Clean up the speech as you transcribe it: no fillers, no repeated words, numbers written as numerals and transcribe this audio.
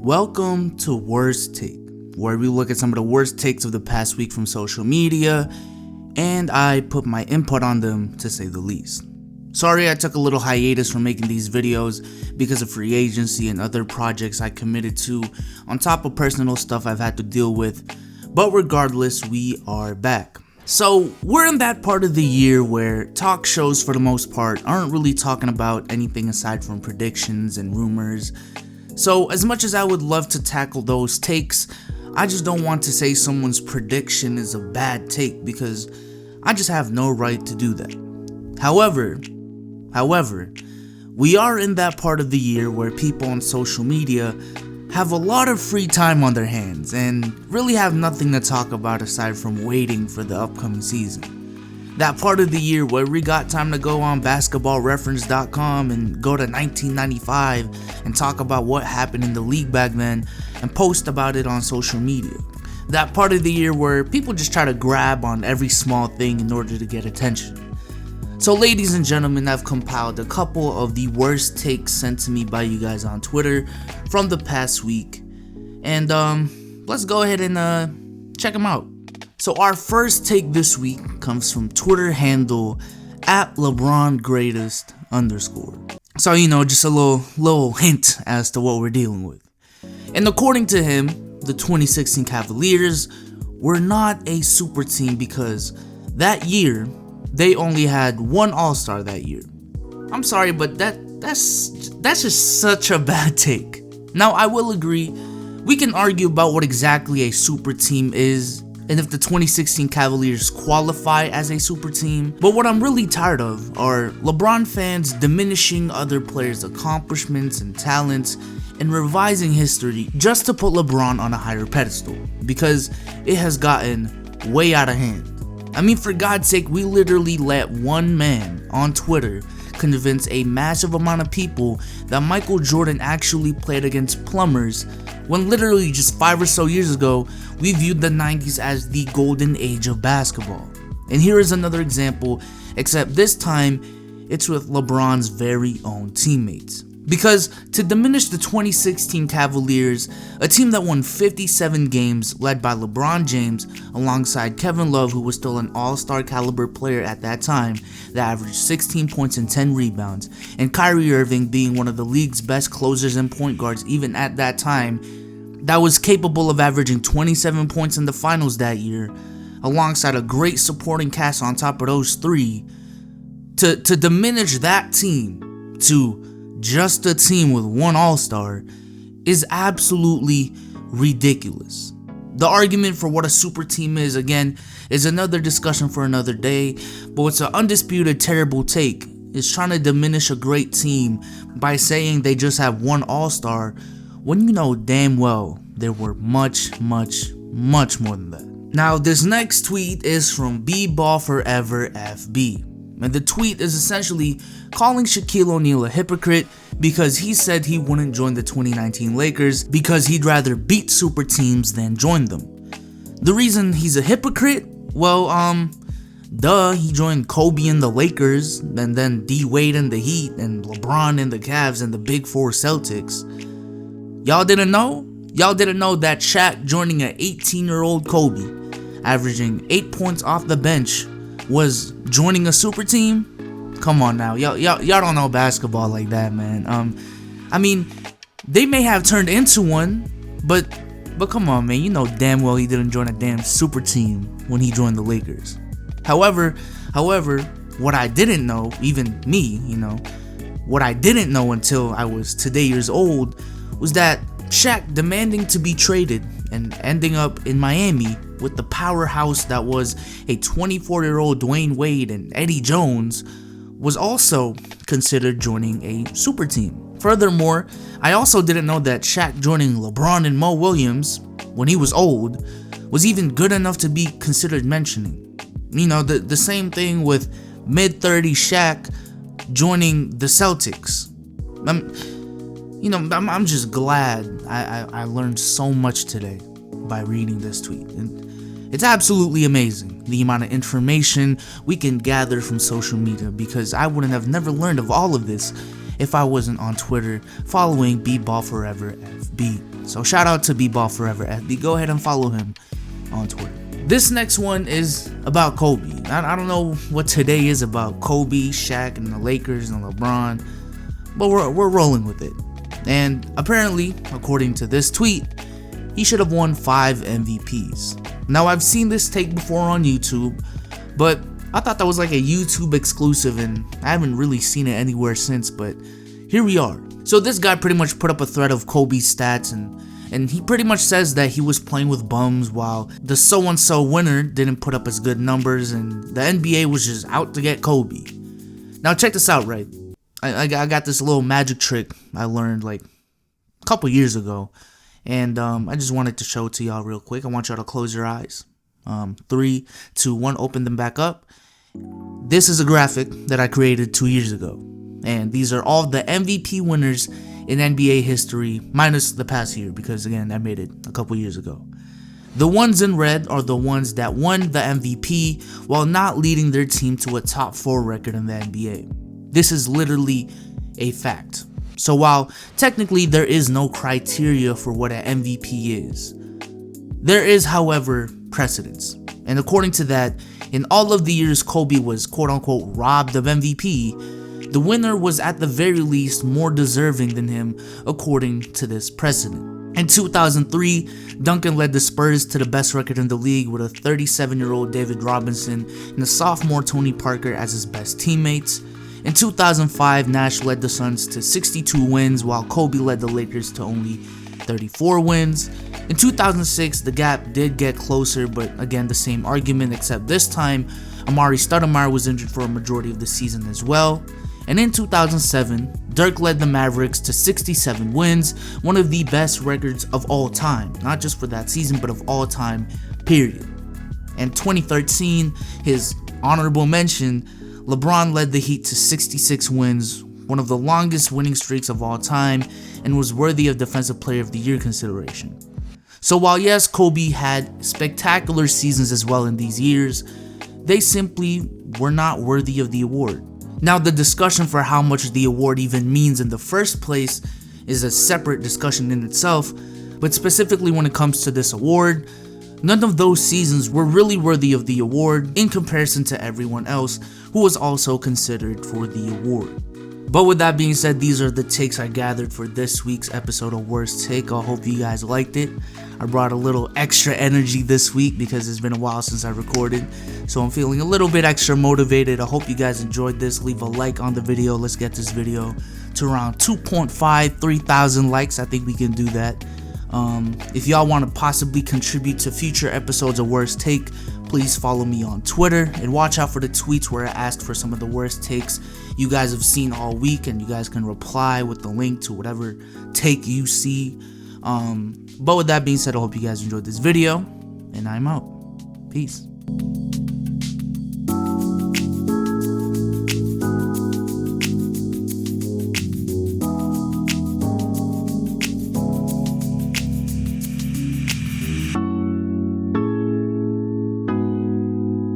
Welcome to Worst Take, where we look at some of the worst takes of the past week from social media, and I put my input on them, to say the least. Sorry I took a little hiatus from making these videos because of free agency and other projects I committed to, on top of personal stuff I've had to deal with, but regardless, we are back. So, we're in that part of the year where talk shows, for the most part, aren't really talking about anything aside from predictions and rumors. So, as much as I would love to tackle those takes, I just don't want to say someone's prediction is a bad take because I just have no right to do that. However, we are in that part of the year where people on social media have a lot of free time on their hands and really have nothing to talk about aside from waiting for the upcoming season. That part of the year where we got time to go on basketballreference.com and go to 1995 and talk about what happened in the league back then and post about it on social media. That part of the year where people just try to grab on every small thing in order to get attention. So ladies and gentlemen, I've compiled a couple of the worst takes sent to me by you guys on Twitter from the past week. And let's go ahead and check them out. So our first take this week comes from Twitter handle @LeBronGreatest_. So just a little hint as to what we're dealing with. And according to him, the 2016 Cavaliers were not a super team because that year they only had one All-Star that year. I'm sorry, but that's just such a bad take. Now I will agree, we can argue about what exactly a super team is and if the 2016 Cavaliers qualify as a super team, but what I'm really tired of are LeBron fans diminishing other players' accomplishments and talents and revising history just to put LeBron on a higher pedestal, because it has gotten way out of hand. I mean, for God's sake, we literally let one man on Twitter convince a massive amount of people that Michael Jordan actually played against plumbers, when literally just 5 or so years ago, we viewed the 90s as the golden age of basketball. And here is another example, except this time, it's with LeBron's very own teammates. Because to diminish the 2016 Cavaliers, a team that won 57 games led by LeBron James alongside Kevin Love, who was still an all-star caliber player at that time that averaged 16 points and 10 rebounds, and Kyrie Irving being one of the league's best closers and point guards even at that time, that was capable of averaging 27 points in the finals that year, alongside a great supporting cast on top of those three, to diminish that team to just a team with one All-Star is absolutely ridiculous. The argument for what a super team is, again, is another discussion for another day, but what's an undisputed terrible take is trying to diminish a great team by saying they just have one All-Star when you know damn well there were much more than that. Now, this next tweet is from BBallForeverFB. And the tweet is essentially calling Shaquille O'Neal a hypocrite because he said he wouldn't join the 2019 Lakers because he'd rather beat super teams than join them. The reason he's a hypocrite? Well, he joined Kobe in the Lakers, and then D Wade in the Heat, and LeBron in the Cavs, and the Big Four Celtics. Y'all didn't know? Y'all didn't know that Shaq joining an 18-year-old Kobe, averaging 8 points off the bench, was joining a super team? Come on now, y'all don't know basketball like that, man. I mean, they may have turned into one, but come on, man, you know damn well he didn't join a damn super team when he joined the Lakers. However, what I didn't know, even me, what I didn't know until I was today years old, was that Shaq demanding to be traded and ending up in Miami with the powerhouse that was a 24-year-old Dwayne Wade and Eddie Jones was also considered joining a super team. Furthermore, I also didn't know that Shaq joining LeBron and Mo Williams when he was old was even good enough to be considered mentioning. The same thing with mid-30s Shaq joining the Celtics. I'm just glad I learned so much today by reading this tweet. And it's absolutely amazing the amount of information we can gather from social media, because I wouldn't have never learned of all of this if I wasn't on Twitter following BBallForeverFB. So shout out to B-Ball Forever FB. Go ahead and follow him on Twitter. This next one is about Kobe. I don't know what today is about Kobe, Shaq, and the Lakers and LeBron, but we're rolling with it. And apparently, according to this tweet, he should have won 5 MVPs. Now, I've seen this take before on YouTube, but I thought that was like a YouTube exclusive, and I haven't really seen it anywhere since, but here we are. So this guy pretty much put up a thread of Kobe's stats, and he pretty much says that he was playing with bums while the so-and-so winner didn't put up as good numbers, and the NBA was just out to get Kobe. Now check this out, right? I got this little magic trick I learned like a couple years ago, and I just wanted to show it to y'all real quick. I want y'all to close your eyes. 3, 2, 1, open them back up. This is a graphic that I created 2 years ago, and these are all the MVP winners in NBA history, minus the past year, because again, I made it a couple years ago. The ones in red are the ones that won the MVP while not leading their team to a top 4 record in the NBA. This is literally a fact. So while technically there is no criteria for what an MVP is, there is, however, precedence. And according to that, in all of the years Kobe was quote-unquote robbed of MVP, the winner was at the very least more deserving than him according to this precedent. In 2003, Duncan led the Spurs to the best record in the league with a 37-year-old David Robinson and a sophomore Tony Parker as his best teammates. In 2005, Nash led the Suns to 62 wins while Kobe led the Lakers to only 34 wins. In 2006, the gap did get closer, but again, the same argument, except this time, Amari Stoudemire was injured for a majority of the season as well. And in 2007, Dirk led the Mavericks to 67 wins, one of the best records of all time, not just for that season, but of all time, period. In 2013, his honorable mention, LeBron led the Heat to 66 wins, one of the longest winning streaks of all time, and was worthy of Defensive Player of the Year consideration. So while yes, Kobe had spectacular seasons as well in these years, they simply were not worthy of the award. Now, the discussion for how much the award even means in the first place is a separate discussion in itself, but specifically when it comes to this award, none of those seasons were really worthy of the award in comparison to everyone else who was also considered for the award. But with that being said, these are the takes I gathered for this week's episode of Worst Take. I hope you guys liked it. I brought a little extra energy this week because it's been a while since I recorded, so I'm feeling a little bit extra motivated. I hope you guys enjoyed this. Leave a like on the video. Let's get this video to around 3,000 likes. I think we can do that. If y'all want to possibly contribute to future episodes of Worst Take, please follow me on Twitter and watch out for the tweets where I asked for some of the worst takes you guys have seen all week, and you guys can reply with the link to whatever take you see. But with that being said, I hope you guys enjoyed this video, and I'm out. Peace.